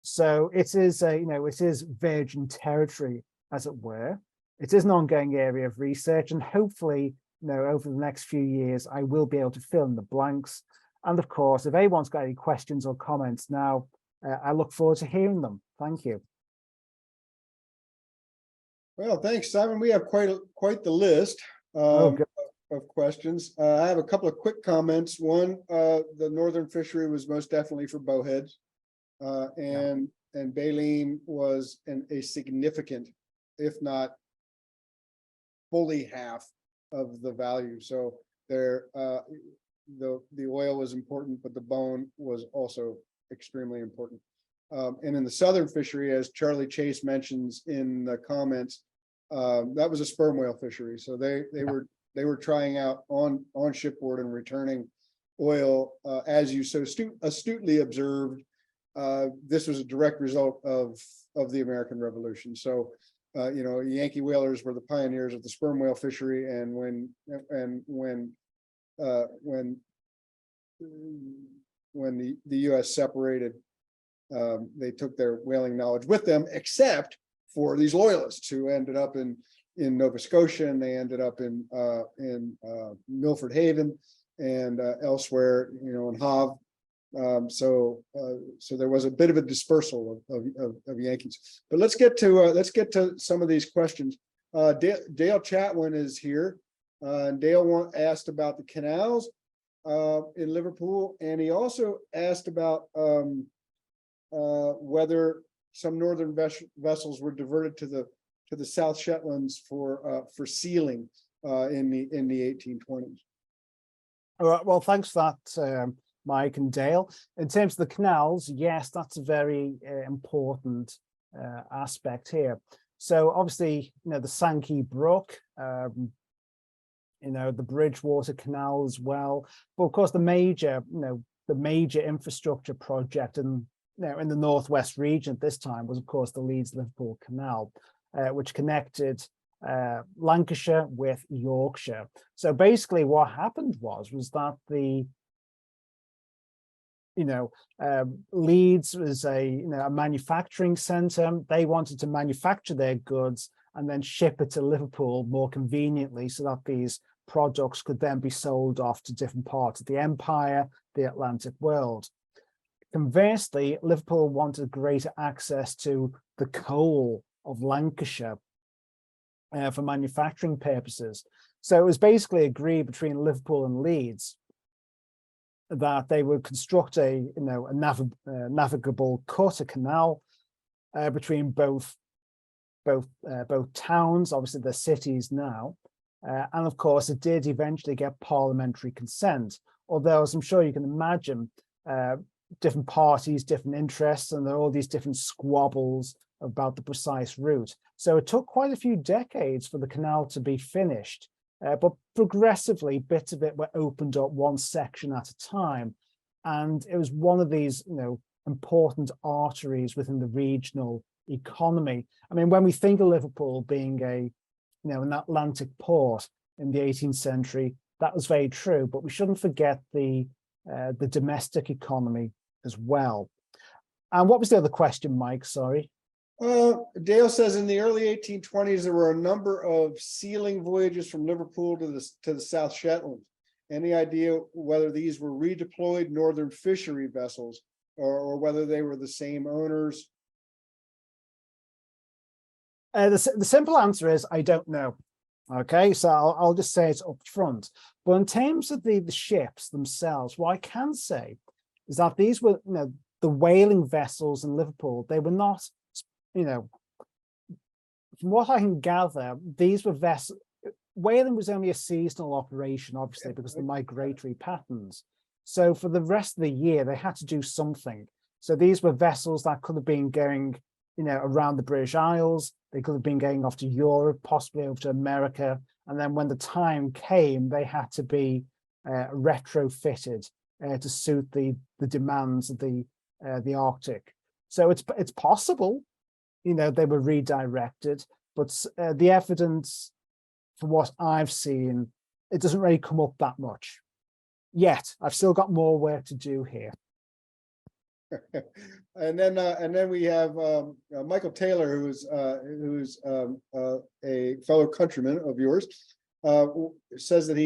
So it is, it is virgin territory, as it were. It is an ongoing area of research, and hopefully, over the next few years, I will be able to fill in the blanks. And of course, if anyone's got any questions or comments now, I look forward to hearing them. Thank you. Well, thanks, Simon. We have quite the list of questions. I have a couple of quick comments. One, the northern fishery was most definitely for bowheads, and baleen was a significant, if not fully half of the value. So there, the oil was important, but the bone was also extremely important. And in the southern fishery, as Charlie Chase mentions in the comments, that was a sperm whale fishery. So they were trying out on shipboard and returning oil, as you so astutely observed. This was a direct result of the American Revolution. So Yankee whalers were the pioneers of the sperm whale fishery, and when the U.S. separated, they took their whaling knowledge with them, except for these loyalists who ended up in Nova Scotia, and they ended up in Milford Haven and elsewhere, in Havre, So there was a bit of a dispersal of Yankees. But let's get to some of these questions. Dale Chatwin is here. And Dale asked about the canals in Liverpool, and he also asked about whether some northern vessels were diverted to the South Shetlands for sealing in the 1820s. All right, well, thanks for that, Mike and Dale. In terms of the canals, yes, that's a very important aspect here. So obviously, the Sankey Brook, the Bridgewater Canal as well. But of course, the major infrastructure project in the northwest region at this time was, of course, the Leeds-Liverpool Canal, which connected Lancashire with Yorkshire. So basically, what happened was that the Leeds was a manufacturing centre. They wanted to manufacture their goods and then ship it to Liverpool more conveniently, so that these products could then be sold off to different parts of the empire, the Atlantic world. Conversely, Liverpool wanted greater access to the coal of Lancashire for manufacturing purposes. So it was basically agreed between Liverpool and Leeds that they would construct a navigable cut, a canal between both towns. Obviously, they're cities now, and of course, it did eventually get parliamentary consent. Although, as I'm sure you can imagine, different parties, different interests, and there are all these different squabbles about the precise route. So it took quite a few decades for the canal to be finished. But progressively, bits of it were opened up one section at a time. And it was one of these, important arteries within the regional economy. I mean, when we think of Liverpool being an Atlantic port in the 18th century, that was very true. But we shouldn't forget the domestic economy as well. And what was the other question, Mike? Sorry. Dale says in the early 1820s, there were a number of sealing voyages from Liverpool to the South Shetlands. Any idea whether these were redeployed northern fishery vessels or whether they were the same owners? The simple answer is I don't know. Okay, so I'll just say it up front. But in terms of the ships themselves, what I can say is that these were, the whaling vessels in Liverpool. They were not, from what I can gather, these were vessels. Whaling was only a seasonal operation, obviously, because of the migratory patterns. So for the rest of the year, they had to do something. So these were vessels that could have been going, around the British Isles. They could have been going off to Europe, possibly over to America. And then when the time came, they had to be retrofitted to suit the demands of the Arctic. So it's possible, they were redirected, but the evidence, for what I've seen, it doesn't really come up that much yet. I've still got more work to do here. And then we have Michael Taylor, who's a fellow countryman of yours, says that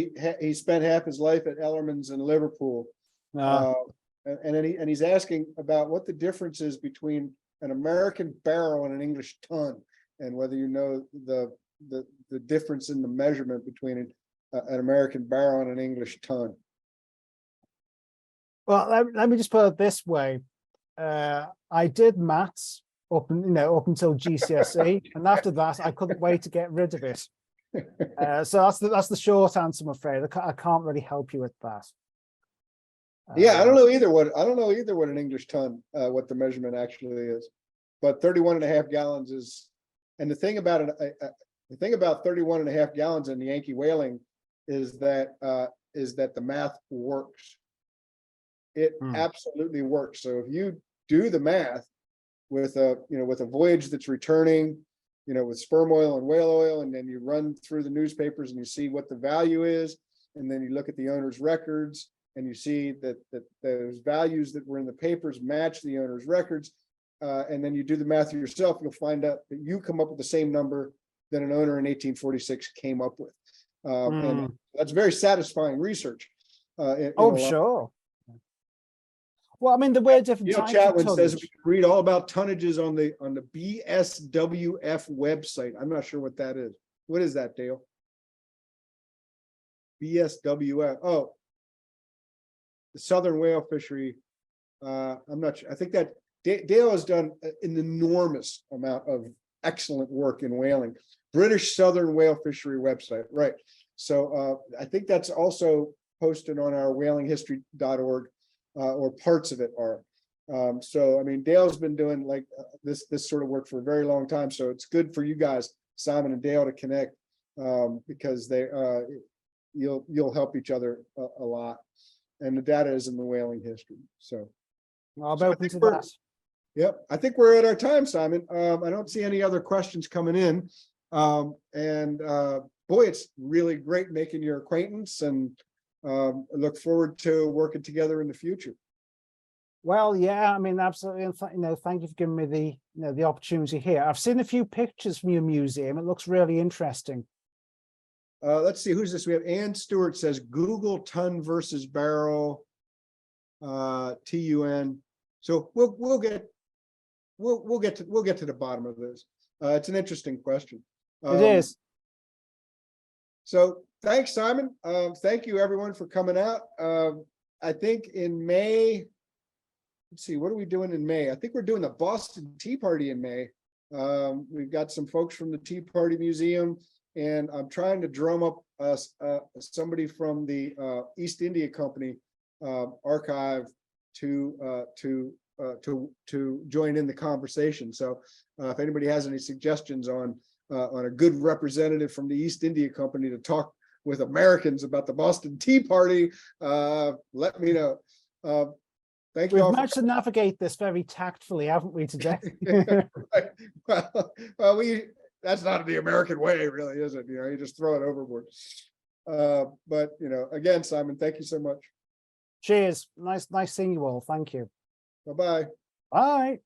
he spent half his life at Ellerman's in Liverpool, and he's asking about what the difference is between an American barrel and an English ton, and whether you know the difference in the measurement between an American barrel and an English ton. Well, let me just put it this way. I did maths up until GCSE, and after that, I couldn't wait to get rid of it. So that's the short answer, I'm afraid. I can't really help you with that. Yeah, I don't know either what an English ton, what the measurement actually is, but 31.5 gallons is. And the thing about the thing about 31.5 gallons in the Yankee whaling is that the math works. It absolutely works. So if you do the math with a voyage that's returning, with sperm oil and whale oil, and then you run through the newspapers and you see what the value is, and then you look at the owner's records and you see that those values that were in the papers match the owner's records, and then you do the math yourself, you'll find out that you come up with the same number that an owner in 1846 came up with. And that's very satisfying research. Oh, sure. Well, I mean, there were different You know, types of Chatwin says tonnage. we can read all about tonnages on the BSWF website. I'm not sure what that is. What is that, Dale? BSWF. Oh, the Southern Whale Fishery. I'm not sure. I think that Dale has done an enormous amount of excellent work in whaling. British Southern Whale Fishery website, right? So I think that's also posted on our whalinghistory.org, or parts of it are. So I mean, Dale's been doing like this sort of work for a very long time. So it's good for you guys, Simon and Dale, to connect, because you'll help each other a lot. And the data is in the whaling history. So I'm So I open think to we're- that. yep, I think we're at our time, Simon. I don't see any other questions coming in. Boy, it's really great making your acquaintance, and I look forward to working together in the future. Well, yeah, I mean, absolutely. And thank you for giving me the opportunity here. I've seen a few pictures from your museum. It looks really interesting. Let's see, who's this? We have Ann Stewart says Google ton versus barrel, TUN. So we'll get to the bottom of this. It's an interesting question. It is. So thanks, Simon. Thank you everyone for coming out. I think in May, let's see, what are we doing in May? I think we're doing the Boston Tea Party in May. We've got some folks from the Tea Party Museum, and I'm trying to drum up somebody from the East India Company archive to join in the conversation. So if anybody has any suggestions on a good representative from the East India Company to talk with Americans about the Boston Tea Party, let me know. Thank you We've all. managed to navigate this very tactfully, haven't we, today? Right. Well, that's not the American way, really, is it? You know, you just throw it overboard. But you know, again, Simon, thank you so much. Cheers. Nice seeing you all. Thank you. Bye-bye. Bye.